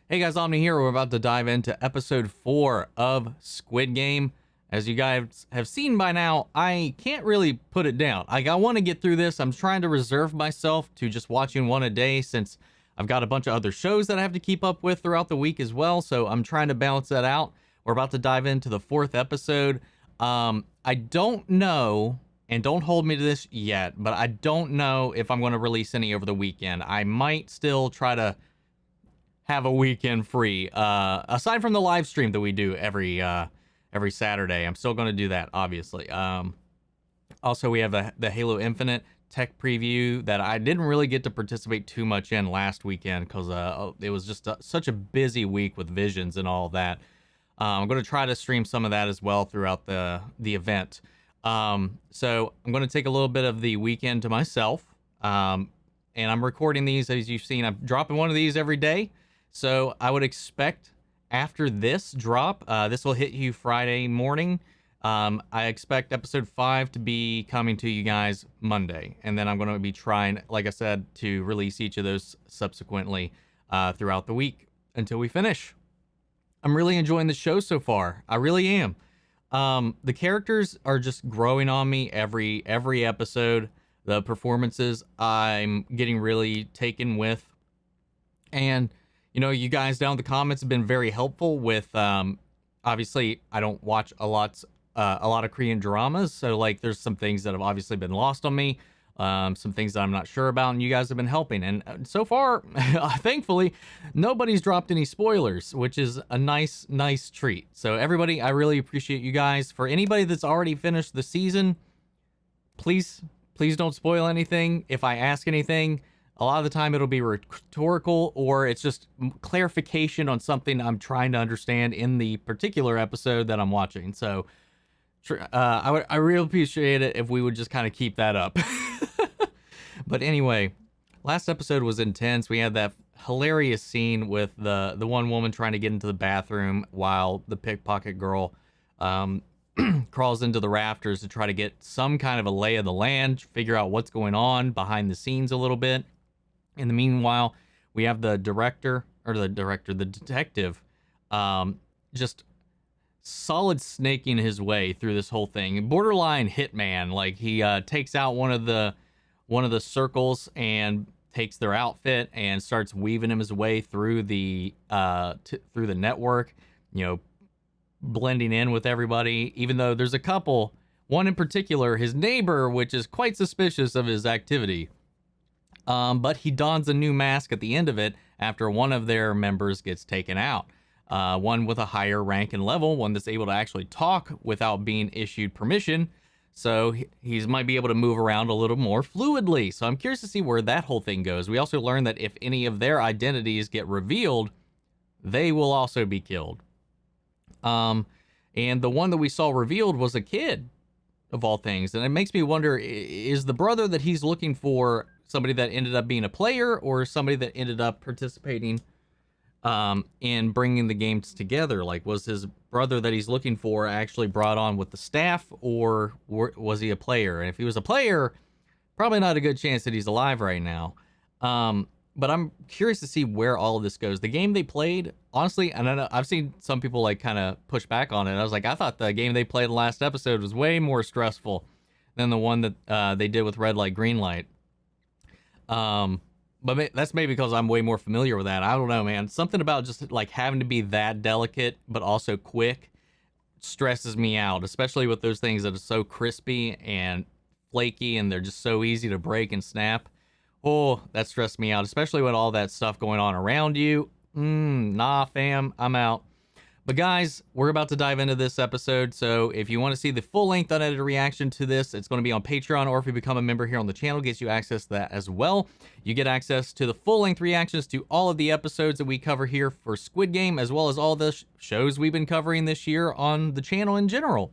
Hey guys, Omni here. We're about to dive into episode 4 of Squid Game. As you guys have seen by now, I can't really put it down. I want to get through this. I'm trying to reserve myself to just watching one a day since I've got a bunch of other shows that I have to keep up with throughout the week as well. So I'm trying to balance that out. We're about to dive into the 4th episode. I don't know, and don't hold me to this yet, but I don't know if I'm going to release any over the weekend. I might still try to have a weekend free, aside from the live stream that we do every Saturday. I'm still going to do that, obviously. Also, we have the Halo Infinite tech preview that I didn't really get to participate too much in last weekend because it was just such a busy week with Visions and all that. I'm going to try to stream some of that as well throughout the event. So I'm going to take a little bit of the weekend to myself, and I'm recording these. As you've seen, I'm dropping one of these every day. So I would expect after this drop, this will hit you Friday morning. I expect episode 5 to be coming to you guys Monday. And then I'm going to be trying, like I said, to release each of those subsequently throughout the week until we finish. I'm really enjoying the show so far. I really am. The characters are just growing on me every episode. The performances I'm getting really taken with. And you know, you guys down in the comments have been very helpful with, obviously, I don't watch a lot of Korean dramas, so, like, there's some things that have obviously been lost on me, some things that I'm not sure about, and you guys have been helping. And so far, thankfully, nobody's dropped any spoilers, which is a nice treat. So, everybody, I really appreciate you guys. For anybody that's already finished the season, please don't spoil anything. If I ask anything, a lot of the time it'll be rhetorical or it's just clarification on something I'm trying to understand in the particular episode that I'm watching. So I really appreciate it if we would just kind of keep that up. But anyway, last episode was intense. We had that hilarious scene with the one woman trying to get into the bathroom while the pickpocket girl crawls into the rafters to try to get some kind of a lay of the land, figure out what's going on behind the scenes a little bit. In the meanwhile, we have the detective, just solid snaking his way through this whole thing. Borderline hitman. Like, he takes out one of the circles and takes their outfit and starts weaving him his way through the through the network. You know, blending in with everybody. Even though there's a couple, one in particular, his neighbor, which is quite suspicious of his activity. But he dons a new mask at the end of it after one of their members gets taken out. One with a higher rank and level, one that's able to actually talk without being issued permission. So he might be able to move around a little more fluidly. So I'm curious to see where that whole thing goes. We also learned that if any of their identities get revealed, they will also be killed. And the one that we saw revealed was a kid, of all things. And it makes me wonder, is the brother that he's looking for somebody that ended up being a player or somebody that ended up participating in bringing the games together? Like, was his brother that he's looking for actually brought on with the staff, or was he a player? And if he was a player, probably not a good chance that he's alive right now. But I'm curious to see where all of this goes. The game they played, honestly, and I know I've seen some people like kind of push back on it. I was like, I thought the game they played in the last episode was way more stressful than the one that they did with Red Light, Green Light. But that's maybe because I'm way more familiar with that. I don't know, man. Something about just like having to be that delicate, but also quick stresses me out, especially with those things that are so crispy and flaky and they're just so easy to break and snap. Oh, that stressed me out, especially with all that stuff going on around you. Nah, fam, I'm out. But guys, we're about to dive into this episode, so if you want to see the full-length unedited reaction to this, it's going to be on Patreon, or if you become a member here on the channel, gets you access to that as well. You get access to the full-length reactions to all of the episodes that we cover here for Squid Game, as well as all the shows we've been covering this year on the channel in general.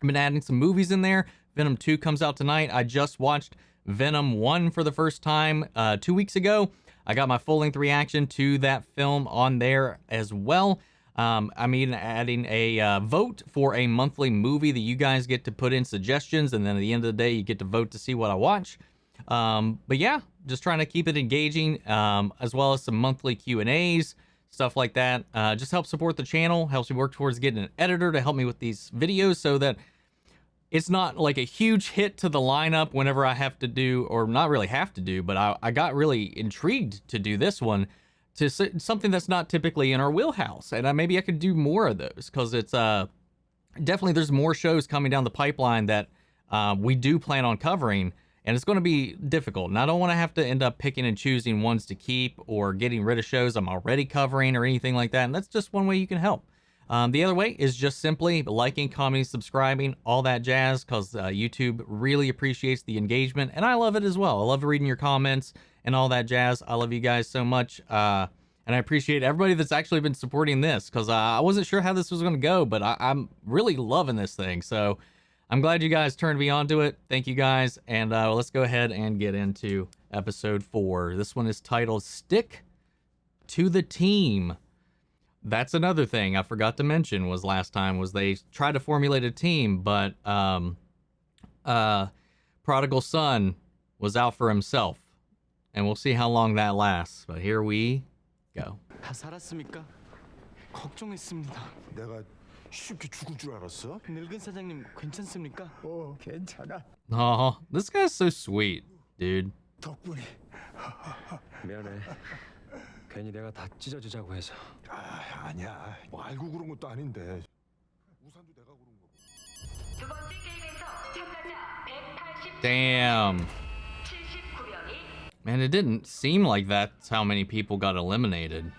I've been adding some movies in there. Venom 2 comes out tonight. I just watched Venom 1 for the first time 2 weeks ago. I got my full-length reaction to that film on there as well. I'm even adding a vote for a monthly movie that you guys get to put in suggestions, and then at the end of the day, you get to vote to see what I watch. But yeah, just trying to keep it engaging, as well as some monthly Q&As, stuff like that. Just help support the channel, helps me work towards getting an editor to help me with these videos so that it's not like a huge hit to the lineup whenever I have to do, or not really have to do, but I got really intrigued to do this one, to something that's not typically in our wheelhouse. And maybe I could do more of those, because it's definitely, there's more shows coming down the pipeline that we do plan on covering, and it's going to be difficult. And I don't want to have to end up picking and choosing ones to keep or getting rid of shows I'm already covering or anything like that. And that's just one way you can help. The other way is just simply liking, commenting, subscribing, all that jazz, because YouTube really appreciates the engagement, and I love it as well. I love reading your comments and all that jazz. I love you guys so much, and I appreciate everybody that's actually been supporting this, because I wasn't sure how this was going to go, but I'm really loving this thing, so I'm glad you guys turned me on to it. Thank you guys, and let's go ahead and get into episode 4. This one is titled Stick to the Team. That's another thing I forgot to mention was last time was they tried to formulate a team, but Prodigal Son was out for himself, and we'll see how long that lasts. But here we go. 다 살았습니까? 걱정했습니다. 내가 쉽게 죽을 줄 알았어? 늙은 사장님 괜찮습니까? 괜찮아. Oh, this guy's so sweet, dude. 덕분에. 미안해. 괜히 내가 다 찢어지자고 해서. 아니야. 뭐 알고 그런 것도 아닌데. 우산도 내가 고른 거고. 두 번째 게임에서 참가자 180. Damn. 79명이. Man, it didn't seem like that's how many people got eliminated.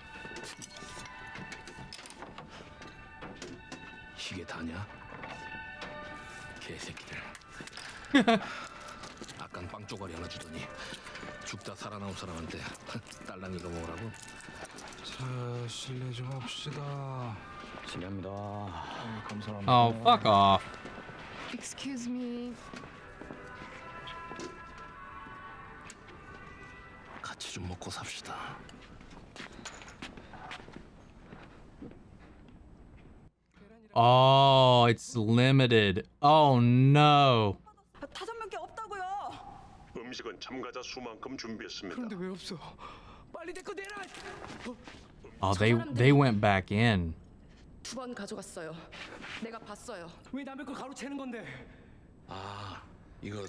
이게 다냐? 개새끼들. 아깐 빵 쪼가리 하나 주더니 죽다 살아나온 사람한테 딸랑 이거 먹으라고? 자, 실례 좀 합시다. 실례합니다. 감사합니다. Oh, fuck off. Excuse me. 같이 좀 먹고 삽시다. Oh, it's limited. Oh no. 5명께 없다고요. 음식은 참가자 수만큼 준비했습니다. 그런데 왜 없어? 빨리 내 거 내놔. Oh, they went back in. 2번 가져갔어요. 내가 봤어요. 왜 남의 걸 가로채는 건데? 아, 이거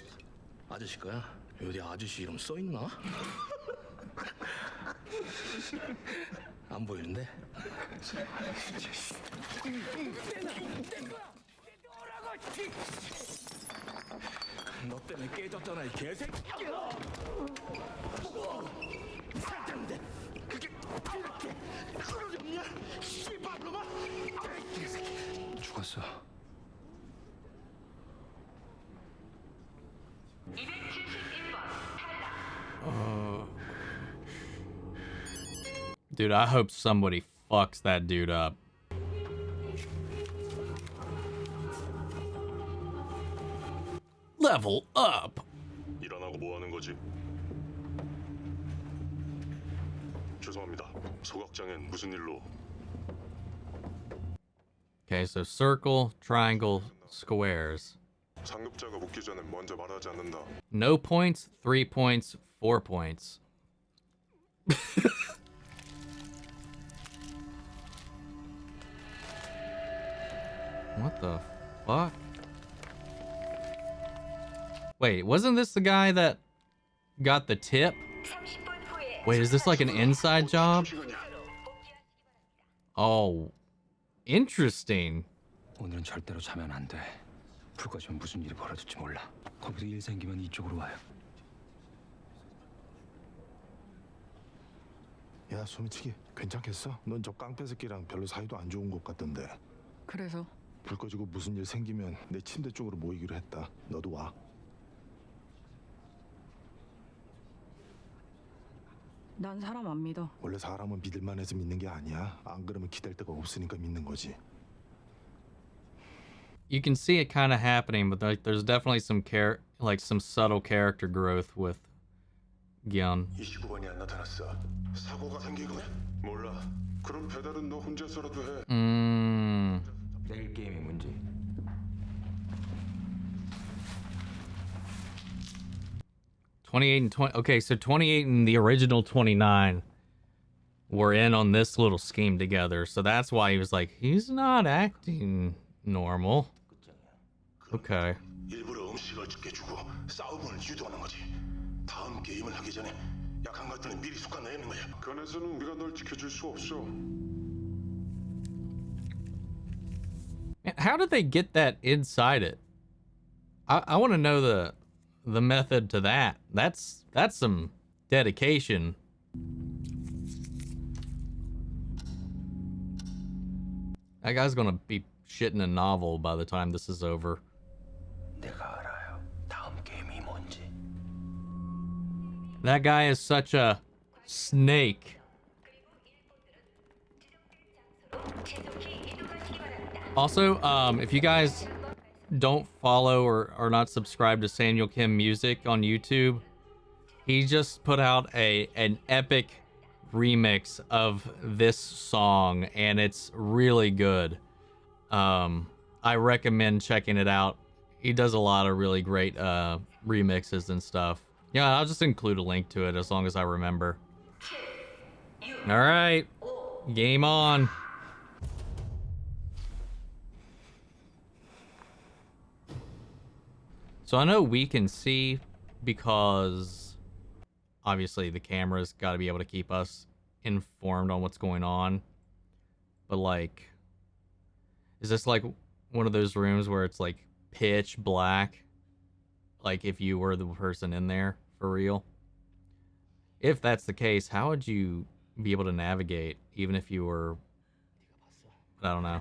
아저씨 거야? 여기 아저씨 이름 써 있나? 안 보이는데? 너 때문에 깨졌잖아, 이 개새끼. 살던데. 그게 이렇게 그러냐? 씨발놈아. 죽었어. 271번 탈락. Dude, I hope somebody fucks that dude up. Level up. 일어나고 뭐 하는 거지? 죄송합니다. 소각장엔 무슨 일로? Okay, so circle, triangle, squares. 상급자가 묻기 전에 먼저 말하지 않는다. No points, 3 points, 4 points. What the fuck? Wait, wasn't this the guy that got the tip? 30분 후에 Wait, is this like an inside job? Oh, interesting. 오늘은 절대로 자면 안 돼. 불 꺼지면 무슨 일이 벌어질지 몰라. 거기서 일 생기면 이쪽으로 와요. 야, 소미치기. 괜찮겠어? 넌 저 깡패 새끼랑 별로 사이도 안 좋은 것 같던데. 그래서 불 꺼지고 무슨 일 생기면 내 침대 쪽으로 모이기로 했다. 너도 와. 난 사람 안 믿어. 원래 사람은 믿을만 해서 믿는 게 아니야. 안 그러면 기댈 데가 없으니까 믿는 거지. You can see it kind of happening, but there's definitely some some subtle character growth with Gi-hun. 29번이 안 나타났어. 사고가 생긴 거야? 몰라. 그럼 배달은 너 혼자서라도 해. 내일 게임의 문제. 28 and 20. Okay, so 28 and the original 29. were in on this little scheme together. So that's why he was like, he's not acting normal. Okay. 일부러 음식을 적게 주고 싸움을 유도하는 거지. 다음 게임을 하기 전에 약한 것들은 미리 숟가 내는 거야. 그안에서는 우리가 널 지켜줄 수 없어. How did they get that inside it? I want to know the method to that. That's some dedication. That guy's gonna be shitting a novel by the time this is over. 내가 알아요. 다음 게임이 뭔지. That guy is such a snake. Also, if you guys don't follow or are not subscribed to Samuel Kim Music on YouTube, he just put out an epic remix of this song, and it's really good. I recommend checking it out. He does a lot of really great remixes and stuff. Yeah, I'll just include a link to it as long as I remember. All right, game on. So I know we can see because obviously the camera's got to be able to keep us informed on what's going on. But like, is this like one of those rooms where it's like pitch black? Like if you were the person in there for real? If that's the case, how would you be able to navigate even if you were, I don't know.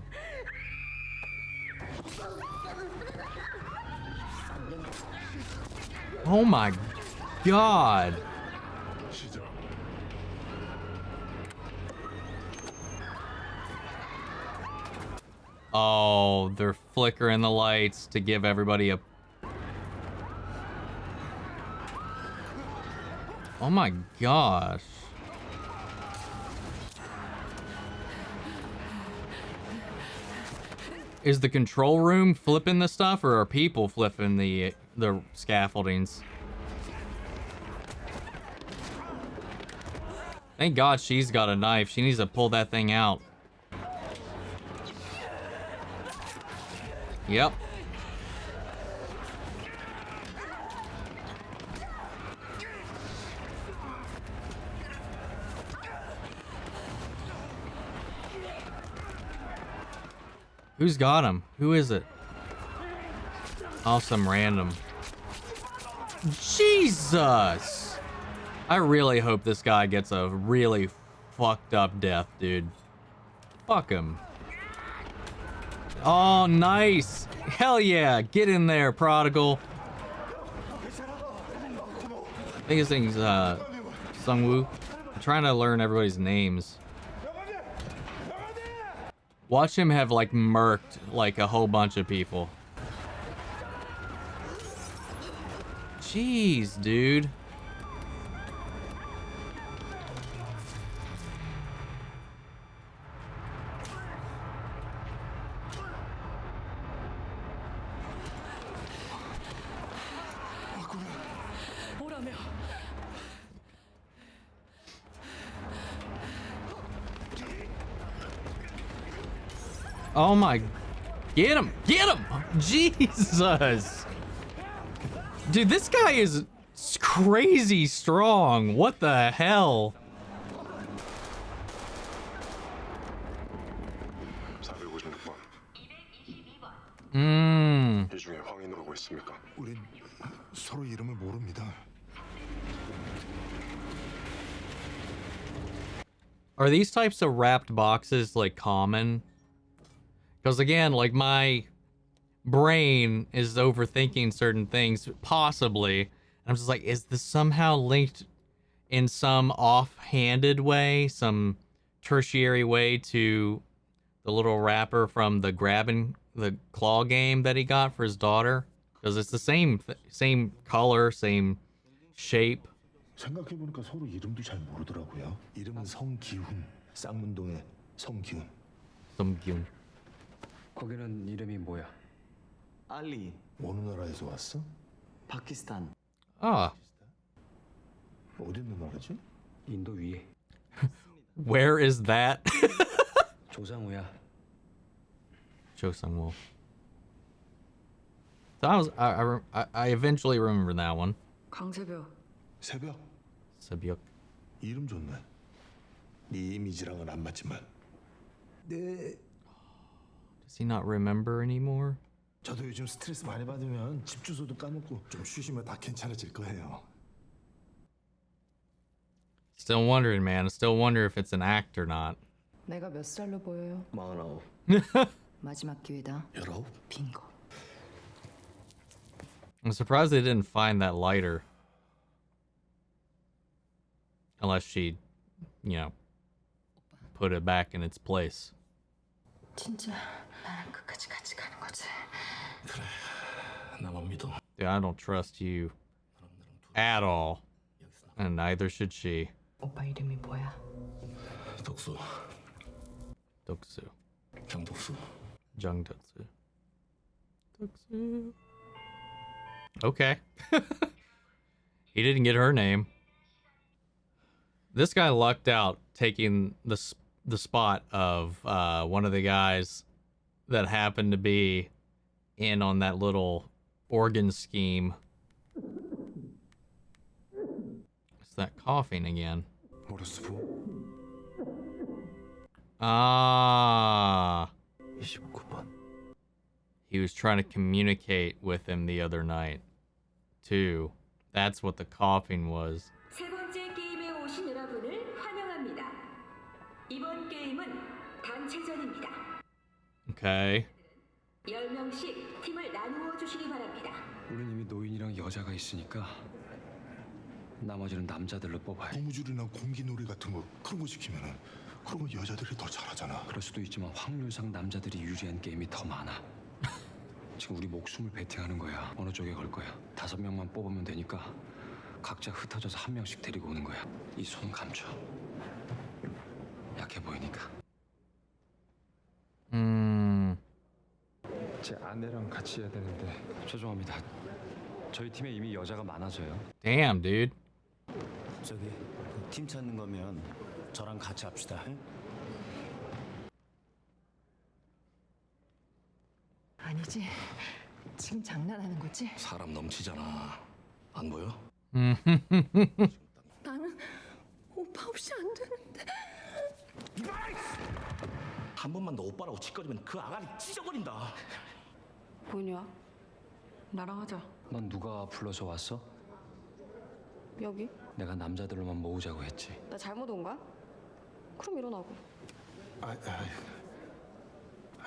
Oh my god. Oh, they're flickering the lights to give everybody a... Oh my gosh. Is the control room flipping the stuff, or are people flipping the scaffoldings? Thank God she's got a knife. She needs to pull that thing out. Yep. Who's got him? Who is it? Oh, some random. Jesus! I really hope this guy gets a really fucked up death, dude. Fuck him. Oh, nice. Hell yeah. Get in there, prodigal. I think his name's Sungwoo. I'm trying to learn everybody's names. Watch him have like murked like a whole bunch of people. Jeez, dude. Oh my, get him, Jesus. Dude, this guy is crazy strong. What the hell? 456번. 이 중에 황인으로고 있습니까? 우린 서로 이름을 모릅니다. Are these types of wrapped boxes like common? Because again, like my brain is overthinking certain things, possibly. And I'm just like, is this somehow linked in some offhanded way, some tertiary way to the little wrapper from the the claw game that he got for his daughter? Because it's the same color, same shape. 생각해보니까 서로 이름도 잘 모르더라고요. 이름은 성기훈, 쌍문동의 성기훈. Some 거기는 이름이 뭐야? 알리, 어느 나라에서 왔어? 파키스탄. Ah, 어디 있는 나라지? 인도 위에. Where is that? 조상우야. Cho Sung-woo. So I eventually remember that one. 강세벽. 새벽? Sebyuk. 이름 좋네. 네 이미지랑은 안 맞지만. 네. Does he not remember anymore? 저도 요즘 스트레스 많이 받으면 집 주소도 까먹고 좀 쉬시면 다 괜찮아질 거예요. Still wondering, man. I still wonder if it's an act or not. 내가 몇 살로 보여요? 49, 마지막 기회다. 19. 빙고. I'm surprised they didn't find that lighter. Unless she, you know, put it back in its place. 진짜 나랑 끝까지 같이 가는 거지. 그래, 나만 믿어. Dude, I don't trust you at all. And neither should she. 오빠 이름이 뭐야? 덕수, Doksu. 경덕수. Jung-Doksu. Doksu. Okay. He didn't get her name. This guy lucked out taking the spot of one of the guys that happened to be in on that little organ scheme. It's that coughing again. 모르스부. Ah. 29번. He was trying to communicate with him the other night, too. That's what the coughing was. 세 번째 게임에 오신 여러분을 환영합니다. 이번 게임은 단체전입니다. Okay. 10명씩 팀을 나누어 주시기 바랍니다. 우린 이미 노인이랑 여자가 있으니까 나머지는 남자들로 뽑아요. 고무줄이나 공기놀이 같은 거 그런 거 시키면은 그런 거 여자들이 더 잘하잖아. 그럴 수도 있지만 확률상 남자들이 유리한 게임이 더 많아. 지금 우리 목숨을 베팅하는 거야. 어느 쪽에 걸 거야. 5명만 뽑으면 되니까 각자 흩어져서 한 명씩 데리고 오는 거야. 이 손 감춰. 약해 보이니까. 제 아내랑 같이 해야 되는데. 죄송합니다. 저희 팀에 이미 여자가 많아서요. Damn, dude. 저기 팀 찾는 거면 저랑 같이 합시다. 아니지. 지금 장난하는 거지? 사람 넘치잖아. 안 보여? 나는 오빠 없이 안 되는데. 한 번만 더 오빠라고 짓거리면 그 아가리 찢어버린다. 뭐냐? 나랑 하자. 넌 누가 불러서 왔어? 여기? 내가 남자들로만 모으자고 했지. 나 잘못 온 거야? 그럼 일어나고.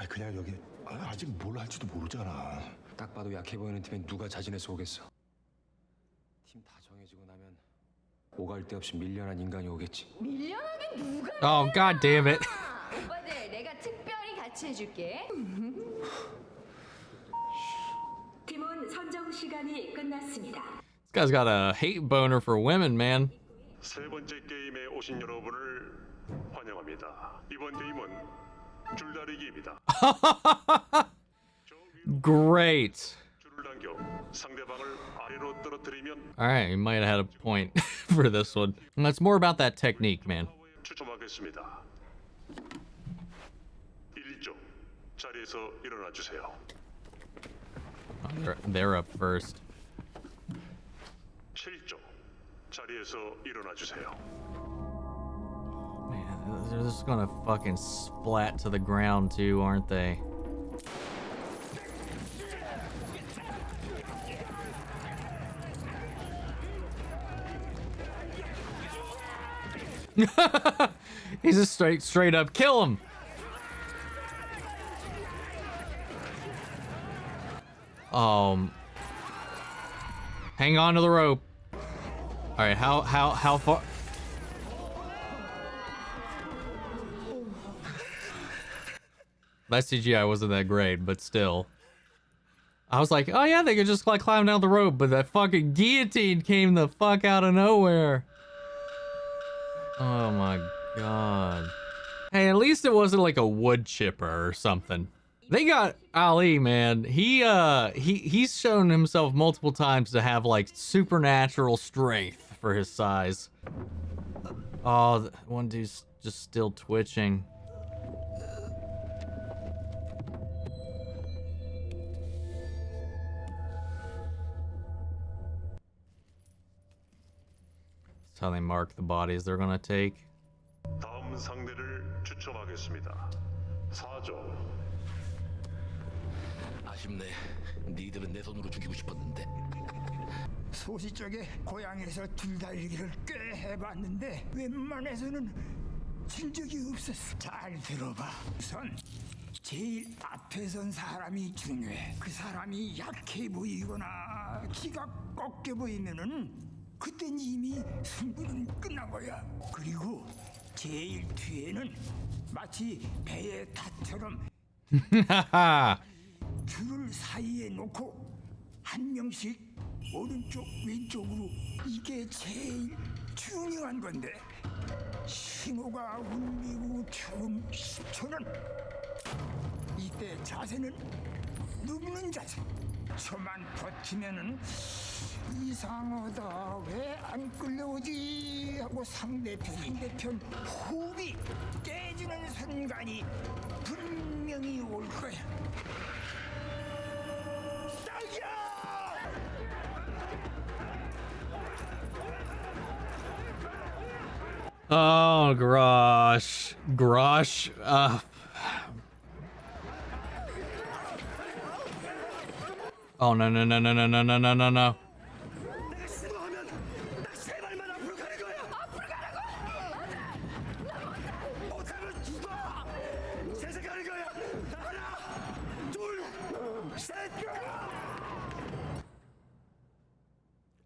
그냥 여기 아직 뭘 할지도 모르잖아. 딱 봐도 약해 보이는 팀에 누가 자진해서 오겠어. 팀 다 정해지고 나면 오갈 데 없이 밀려난 인간이 오겠지. 밀려나게 누가? Oh, god damn it. 오빠들 내가 특별히 같이 해줄게. 팀원 선정 시간이 끝났습니다. This guy's got a hate boner for women, man. 세 번째 게임에 오신 여러분을 환영합니다. 이번 게임은 줄다리기입니다. Great. 줄을 당겨 상대방을 아래로 떨어뜨리면 Alright, you might have had a point for this one. That's more about that technique, man. 추첨하겠습니다. 1조 자리에서 일어나 주세요. Oh, they're up first. 7조 자리에서 일어나 주세요. Man, they're just gonna fucking splat to the ground too, aren't they? He's just straight up kill him. Hang on to the rope. All right, how far? That CGI wasn't that great, but still. I was like, oh yeah, they could just like climb down the rope, but that fucking guillotine came the fuck out of nowhere. Oh my god. Hey, at least it wasn't like a wood chipper or something. They got Ali, man. He's shown himself multiple times to have like supernatural strength for his size. Oh, one dude's just still twitching. That's how they mark the bodies they're gonna take. 다음 상대를 추첨하겠습니다. 4조. 아쉽네. 니들은 내 손으로 죽이고 싶었는데. 소시적에 고향에서 줄달리기를 꽤 해봤는데 웬만해서는 진 적이 없었어. 잘 들어봐. 우선 제일 앞에 선 사람이 중요해. 그 사람이 약해 보이거나 기가 꺾여 보이면은 그땐 이미 승부는 끝난 거야. 그리고 제일 뒤에는 마치 배의 탑처럼 줄을 사이에 놓고 한 명씩 오른쪽 왼쪽으로 이게 제일 중요한 건데 신호가 울리고 처음 10초는 이때 자세는 눕는 자세. 저만 버티면은 이상하다 왜 안 끌려오지 하고 상대편 호흡이 깨지는 순간이 분명히 올 거야. Oh, gosh. Grosh. Oh, no, no, no, no, no, no, no, no, no, no.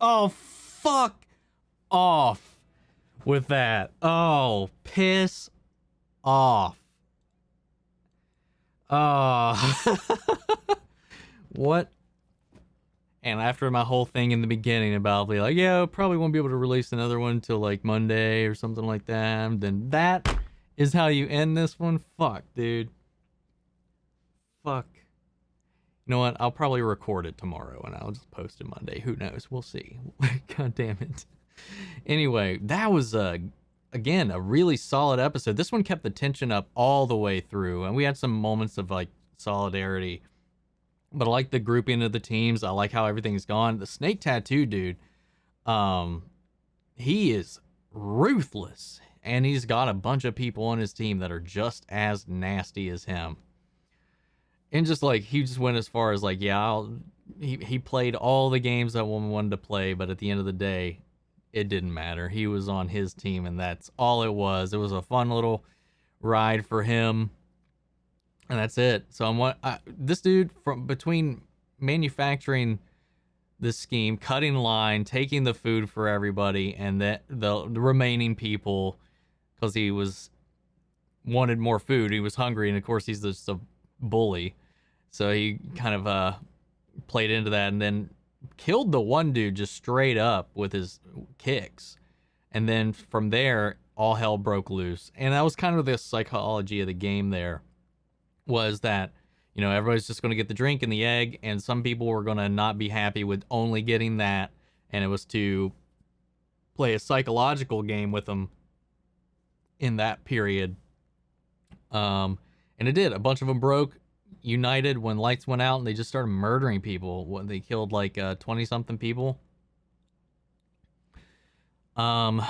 Oh, fuck off with that. Oh, piss off. What? And after my whole thing in the beginning about be like, yeah, probably won't be able to release another one till like Monday or something like that, then that is how you end this one? Fuck, dude. Fuck. You know what? I'll probably record it tomorrow and I'll just post it Monday. Who knows? We'll see. God damn it. Anyway, that was, again, a really solid episode. This one kept the tension up all the way through, and we had some moments of, like, solidarity. But I like the grouping of the teams. I like how everything's gone. The snake tattoo dude, he is ruthless. And he's got a bunch of people on his team that are just as nasty as him. And just like, he just went as far as like, yeah, he played all the games that woman wanted to play, but at the end of the day, it didn't matter. He was on his team, and that's all it was. It was a fun little ride for him, and that's it. So this dude, from between manufacturing this scheme, cutting line, taking the food for everybody, and the remaining people, because he wanted more food. He was hungry, and of course he's just a bully, so he kind of played into that, and then killed the one dude just straight up with his kicks. And then from there, all hell broke loose. And that was kind of the psychology of the game there, was that, you know, everybody's just going to get the drink and the egg, and some people were going to not be happy with only getting that, and it was to play a psychological game with them in that period. And it did. A bunch of them broke, united when lights went out, and they just started murdering people. When they killed like 20-something people. Damn.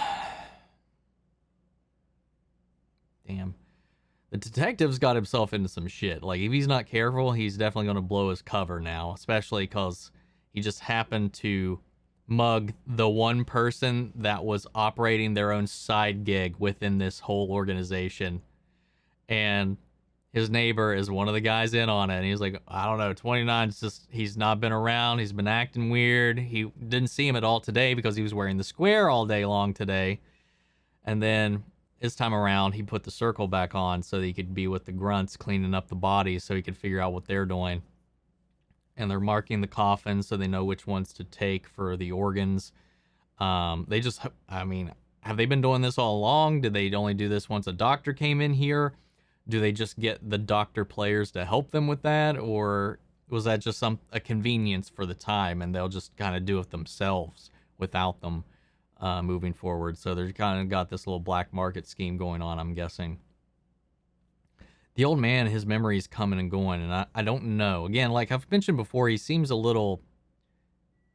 The detective's got himself into some shit. Like, if he's not careful, he's definitely going to blow his cover now, especially because he just happened to mug the one person that was operating their own side gig within this whole organization. And his neighbor is one of the guys in on it. And he's like, I don't know, 29's just, he's not been around. He's been acting weird. He didn't see him at all today because he was wearing the square all day long today. And then this time around, he put the circle back on so that he could be with the grunts cleaning up the bodies so he could figure out what they're doing. And they're marking the coffins so they know which ones to take for the organs. They just, I mean, have they been doing this all along? Did they only do this once a doctor came in here? Do they just get the doctor players to help them with that? Or was that just a convenience for the time and they'll just kind of do it themselves without them? moving forward. So they're kind of got this little black market scheme going on, I'm guessing. The old man, his memory's coming and going, and I don't know. Again, like I've mentioned before, he seems a little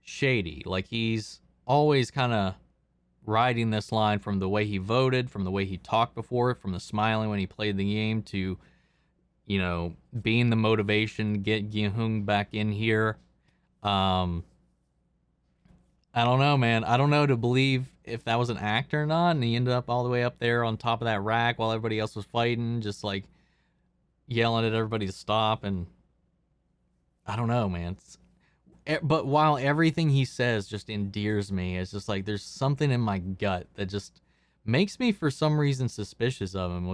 shady. Like he's always kind of riding this line from the way he voted, from the way he talked before, from the smiling when he played the game to, you know, being the motivation to get gi-hun back in here. I don't know, man. I don't know to believe if that was an act or not, and he ended up all the way up there on top of that rack while everybody else was fighting, just like yelling at everybody to stop. And I don't know, man. But while everything he says just endears me, it's just like there's something in my gut that just makes me for some reason suspicious of him.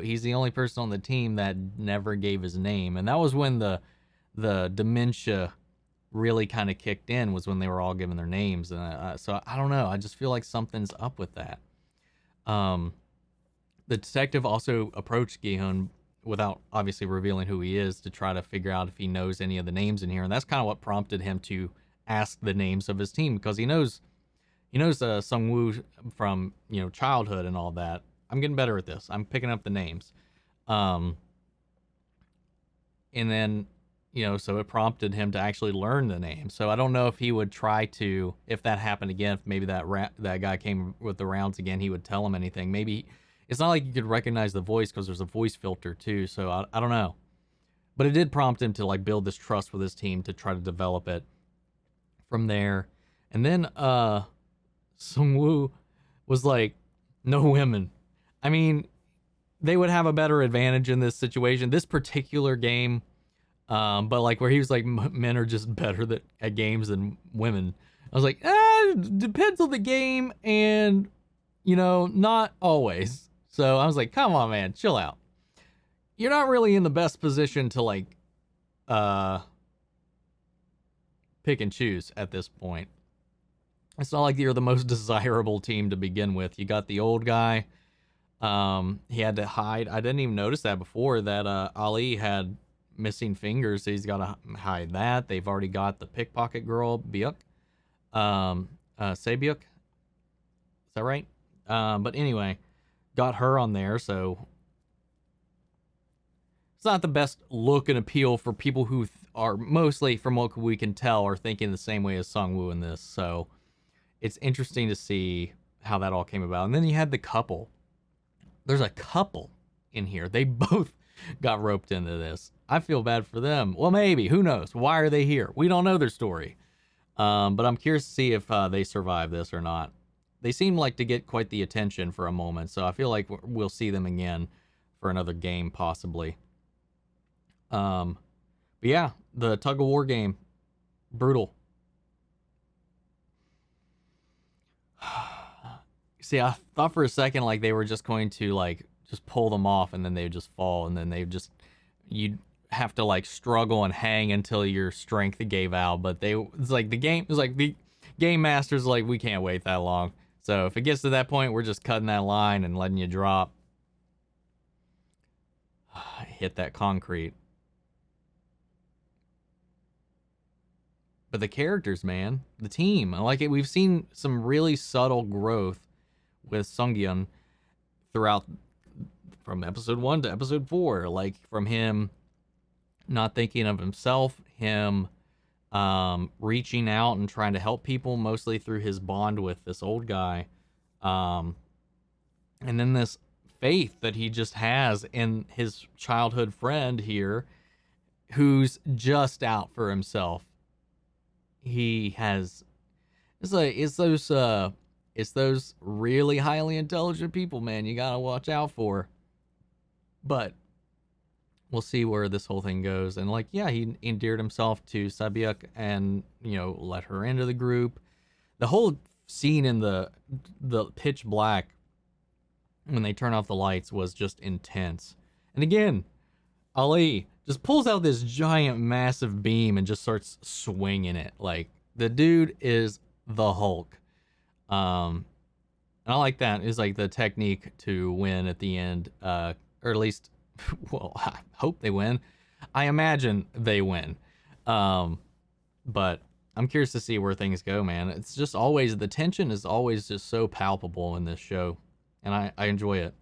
He's the only person on the team that never gave his name, and that was when the dementia really kind of kicked in, was when they were all giving their names. And so I don't know, I just feel like something's up with that. The detective also approached gi-hun without obviously revealing who he is, to try to figure out if he knows any of the names in here. And that's kind of what prompted him to ask the names of his team, because he knows Sung-woo from, you know, childhood and all that. I'm getting better at this. I'm picking up the names. And then, you know, so it prompted him to actually learn the name. So I don't know if he would try to, if that happened again, if maybe that guy came with the rounds again, he would tell him anything. Maybe it's not like you could recognize the voice because there's a voice filter too. So I don't know. But it did prompt him to like build this trust with his team to try to develop it from there. And then Sung-woo was like, no women. I mean, they would have a better advantage in this situation, this particular game. But like where he was like, men are just better at games than women. I was like, depends on the game, and, you know, not always. So I was like, come on, man, chill out. You're not really in the best position to like pick and choose at this point. It's not like you're the most desirable team to begin with. You got the old guy. He had to hide. I didn't even notice that before, that Ali had missing fingers, so he's got to hide that. They've already got the pickpocket girl, Byuk. Sebyuk. Is that right? But anyway, got her on there, so it's not the best look and appeal for people who are mostly, from what we can tell, are thinking the same way as Sung-woo in this. So it's interesting to see how that all came about. And then you had the couple. There's a couple in here. They both got roped into this. I feel bad for them. Well, maybe. Who knows? Why are they here? We don't know their story. But I'm curious to see if they survive this or not. They seem like to get quite the attention for a moment, so I feel like we'll see them again for another game, possibly. But yeah, the tug-of-war game. Brutal. See, I thought for a second like they were just going to like just pull them off, and then they would just fall, and then you'd have to like struggle and hang until your strength gave out. But the game master's like, we can't wait that long. So if it gets to that point, we're just cutting that line and letting you drop. Hit that concrete. But the characters, man, the team, I like it. We've seen some really subtle growth with Sung-gyun throughout, from episode 1 to episode 4. Like from him not thinking of himself, him reaching out and trying to help people, mostly through his bond with this old guy. And then this faith that he just has in his childhood friend here, who's just out for himself. It's those really highly intelligent people, man, you gotta watch out for. But we'll see where this whole thing goes. And like, yeah, he endeared himself to Sebyuk and, you know, let her into the group. The whole scene in the pitch black when they turn off the lights was just intense. And again, Ali just pulls out this giant massive beam and just starts swinging it. Like, the dude is the Hulk. And I like that. It's like the technique to win at the end, or at least, well, I hope they win. I imagine they win. But I'm curious to see where things go, man. It's just always, the tension is always just so palpable in this show, and I enjoy it.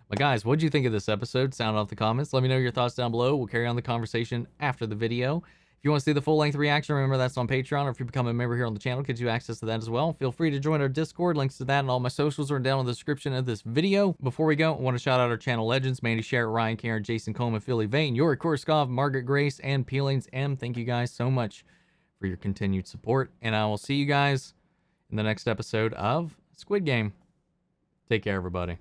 But guys, what did you think of this episode? Sound off the comments. Let me know your thoughts down below. We'll carry on the conversation after the video. If you want to see the full-length reaction, remember that's on Patreon, or if you become a member here on the channel, it gives you access to that as well. Feel free to join our Discord. Links to that and all my socials are down in the description of this video. Before we go, I want to shout out our channel legends, Mandy Sherritt, Ryan Karen, Jason Coleman, Philly Vane, Yuri Korskov, Margaret Grace, and Peelings M. Thank you guys so much for your continued support, and I will see you guys in the next episode of Squid Game. Take care, everybody.